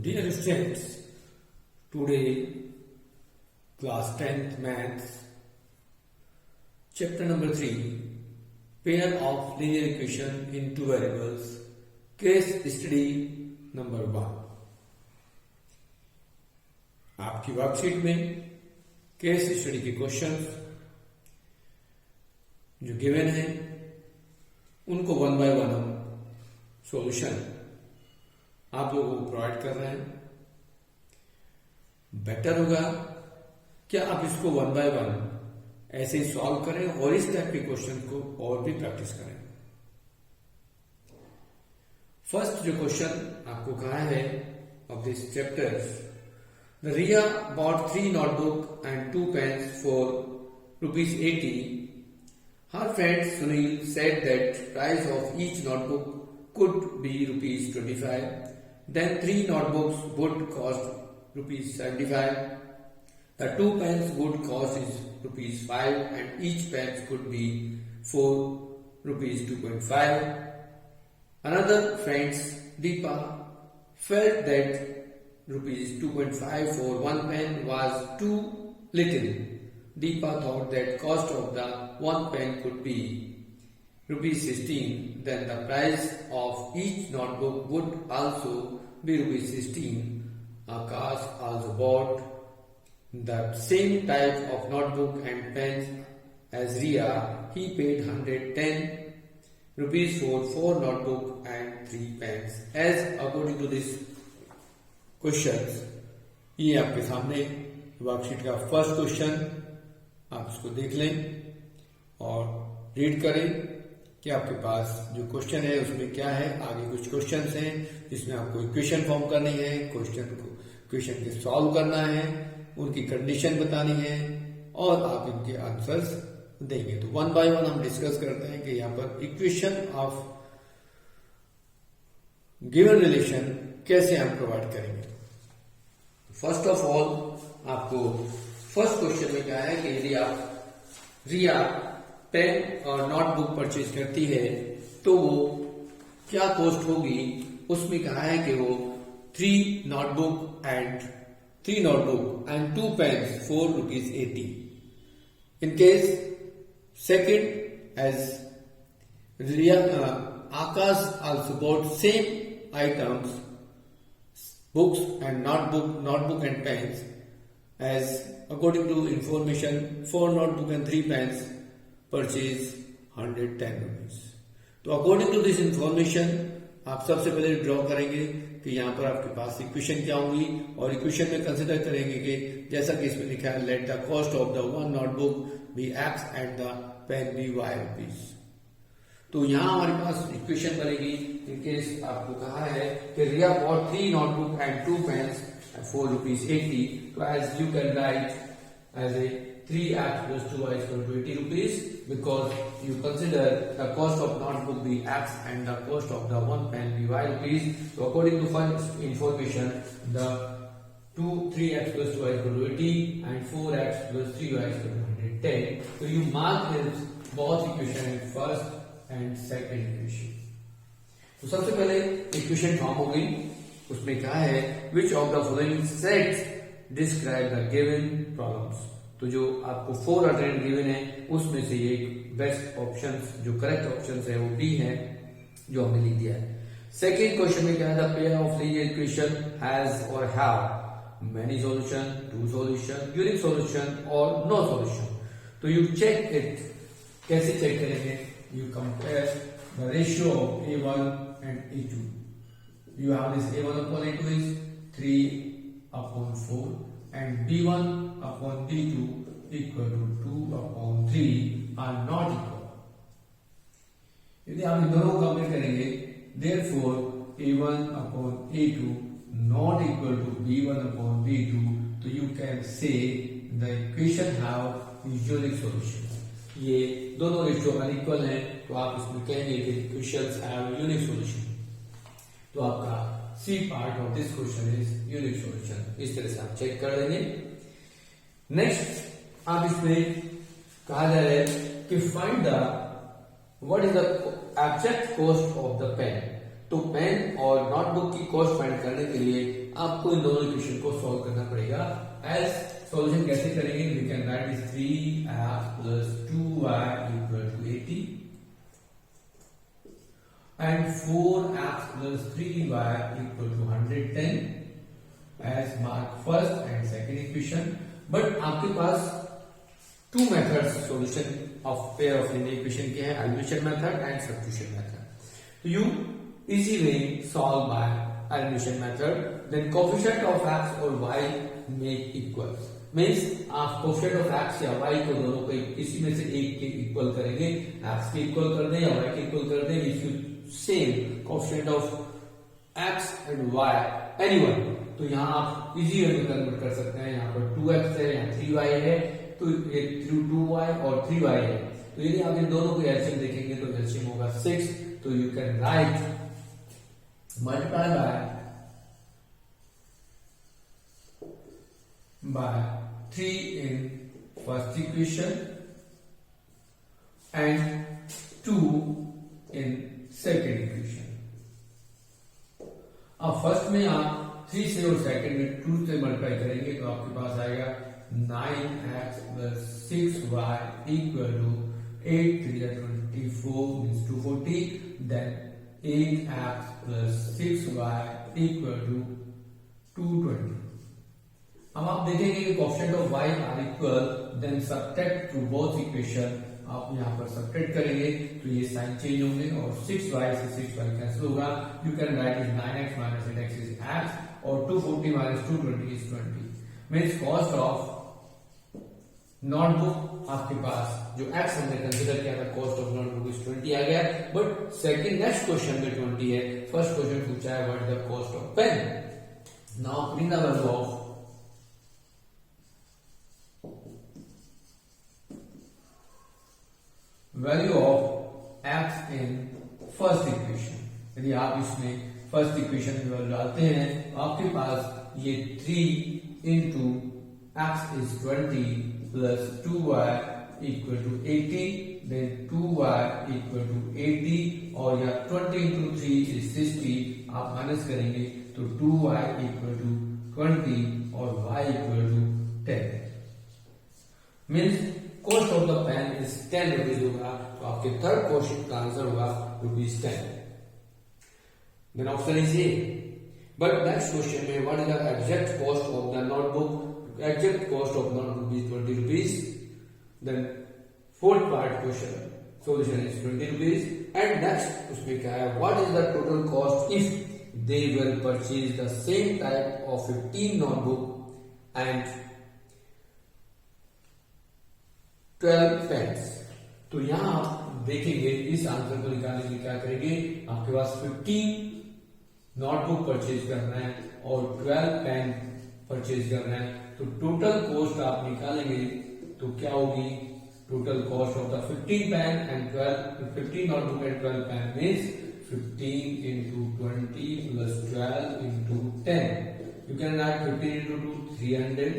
Dear students, today class 10th maths chapter number 3 pair of linear equation in two variables case study number 1 आपकी worksheet में case study के questions जो given है उनको one by one हम solution आप लोगों को प्रोवाइड कर रहे हैं। बेटर होगा क्या आप इसको वन बाय वन ऐसे ही सॉल्व करें और इस टाइप के क्वेश्चन को और भी प्रैक्टिस करें। फर्स्ट जो क्वेश्चन आपको कहा है of this chapter, the Riya bought 3 notebook and 2 pens for ₹80. Her friend Sunil said that price of each notebook could be ₹25. Then 3 notebooks would cost ₹75. The 2 pens would cost is ₹5 and each pen could be for ₹2.5. Another friend Deepa felt that ₹2.5 for one pen was too little. Deepa thought that cost of the one pen could be ₹16. Then the price of each notebook would also be ₹16. Akash also bought the same type of notebook and pens as Riya. He paid ₹110 for 4 notebook and 3 pens. As according to this questions, ये आपके सामने worksheet का first question, आप इसको देख लें और read करें कि आपके पास जो क्वेश्चन है उसमें क्या है। आगे कुछ क्वेश्चंस हैं जिसमें आपको इक्वेशन फॉर्म करनी है, क्वेश्चन के सॉल्व करना है, उनकी कंडीशन बतानी है और आप इनके आंसर्स देंगे। तो वन बाय वन हम डिस्कस करते हैं कि यहाँ पर इक्वेशन ऑफ गिवन रिलेशन कैसे हम प्रोवाइड करेंगे। फर्स्ट ऑफ ऑल आपको फर्स्ट क्वेश्चन में क्या है कि यदि आप रिया पेन और नोटबुक परचेज करती है तो वो क्या कॉस्ट होगी। उसमें कहा है कि वो 3 notebook and 2 pens for ₹80. In case second, as Riya, Akash also bought same items, books and notebook and pens, as according to information 4 notebook and 3 pens purchase ₹110. तो अकॉर्डिंग टू दिस इंफॉर्मेशन आप सबसे पहले draw करेंगे कि यहाँ पर आपके पास equation क्या होंगी और इक्वेशन में कंसिडर करेंगे कि जैसा कि इसमें लिखा है, let the cost of the one notebook be X and the pen be ₹Y. तो यहाँ हमारे पास इक्वेशन बनेगी। इनकेस आपको कहा है कि Riya bought 3 notebook and 2 pens for ₹80. So as you can write as a 3x plus 2y is equal to ₹80 because you consider the cost of notebook be X and the cost of the one pen be ₹Y. So according to first information, the 3x plus 2y is equal to 80 and 4x plus 3y is equal to 110. So you mark this both equation in first and second equation. तो सबसे पहले equation form हो गई। उसमें क्या है, which of the following sets describe the given problems. तो जो आपको 4 अल्टरनेट गिवन है उसमें से ये बेस्ट ऑप्शन जो करेक्ट ऑप्शन है वो बी है जो हमने लिख दिया है। सेकेंड क्वेश्चन में क्या है, the pair of linear equation has और have many solution, 2 solution, unique solution और नो सॉल्यूशन। तो यू चेक इट, कैसे चेक करेंगे, you compare the ratio of A1 and A2. You have this A1 upon A2 is 3 upon 4 and B1 upon B2 equal to 2 upon 3 are not equal. यदि आप इन दोनों को compare करेंगे, therefore A1 upon A2 not equal to B1 upon B2, तो you can say the equation have unique solution. ये दोनों ratio अगर equal हैं तो आप इसमें कहेंगे कि इक्वेशंस हैव यूनिक सॉल्यूशन। तो आपका C part of this question is unique solution. इस तरह से आप चेक कर लेंगे। नेक्स्ट आप इसमें कहा जा रहा है कि find the what is the exact cost of the pen. तो पेन और नोटबुक की कॉस्ट फाइंड करने के लिए आपको इन दोनों इक्वेशन को सॉल्व करना पड़ेगा। एज सॉल्यूशन कैसे करेंगे, we can write this 3x plus 2y equal to 80 and 4x plus 3y equal to 110 as mark first and second equation. But आपके पास two methods solution of pair of linear equation के हैं, elimination method and substitution method. तो you easily solve by elimination method, then coefficient of x और y make equal, means आप coefficient of x या y को दोनों को किसी में से एक के इक्वल करेंगे, x के इक्वल कर दें या y के इक्वल कर दें। If you same coefficient of x and y anyone, तो यहाँ आप इजी वे में कन्वर्ट कर सकते हैं। यहाँ पर 2x है, यहाँ 3y है, तो ये 2y और 3y है। तो यदि आप इन दोनों को एलसीएम देखेंगे तो एलसीएम होगा 6, तो you can write multiply by 3 in first equation and 2 in second equation। अब फर्स्ट में आप 3 से और सेकंड में 2 से मल्टीप्लाई करेंगे तो आपके पास आएगा 9x plus 6y equal to 8 3 24 means 240, then 8x plus 6y equal to 220। अब आप देखेंगे कि coefficient of y are equal, then subtract to both equation. आप यहाँ पर सब्ट्रैक्ट करेंगे तो ये साइन चेंज होंगे और 6y से 6y कैंसिल होगा। You can write is 9x minus 8x is x और 240 minus 220 is 20। Means cost of notebook आपके पास जो x हमने कंसीडर किया था, कॉस्ट ऑफ नोटबुक इज 20 आ गया। बट सेकंड नेक्स्ट क्वेश्चन में 20 है। फर्स्ट क्वेश्चन पूछा है what is the cost of pen. Now putting the value of value of x in first equation, यदि आप इसमें फर्स्ट इक्वेशन में वैल्यू डालते हैं आपके पास ये 3 into x is 20 plus 2y equal to 80, then 2y equal to 80 और या 20 इंटू 3 इज 60। आप माइनस करेंगे तो 2y इक्वल टू 20 और y equal to 10। Means cost of the pen is 10 rupees होगा। तो आपके थर्ड क्वेश्चन का आंसर होगा ₹10। Then option is A. But next question में what is the exact cost of the notebook, exact cost of notebook is 20 rupees. Then fourth part question solution is 20 rupees and next उसमें क्या है, what is the total cost if they will purchase the same type of 15 notebook and 12 pens. तो यहां आप देखेंगे इस answer को निकालने के लिए क्या करेंगे, आपके पास 15 नोटबुक परचेज करना है और 12 पेन परचेज करना है। तो टोटल कॉस्ट आप निकालेंगे तो क्या होगी, total cost of the 15 pen and 15 notebook and 12 pen means 15 into 20 plus 12 into 10। You can write 15 into 2 300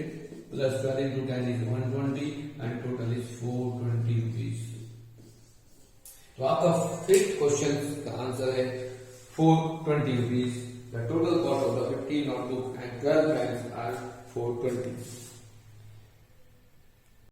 plus 12 into 10 is 120 and total is 420 rupees। तो आपका फिफ्थ क्वेश्चन का आंसर है 420 rupees। The total cost of the 15 notebook and 12 pens are 420।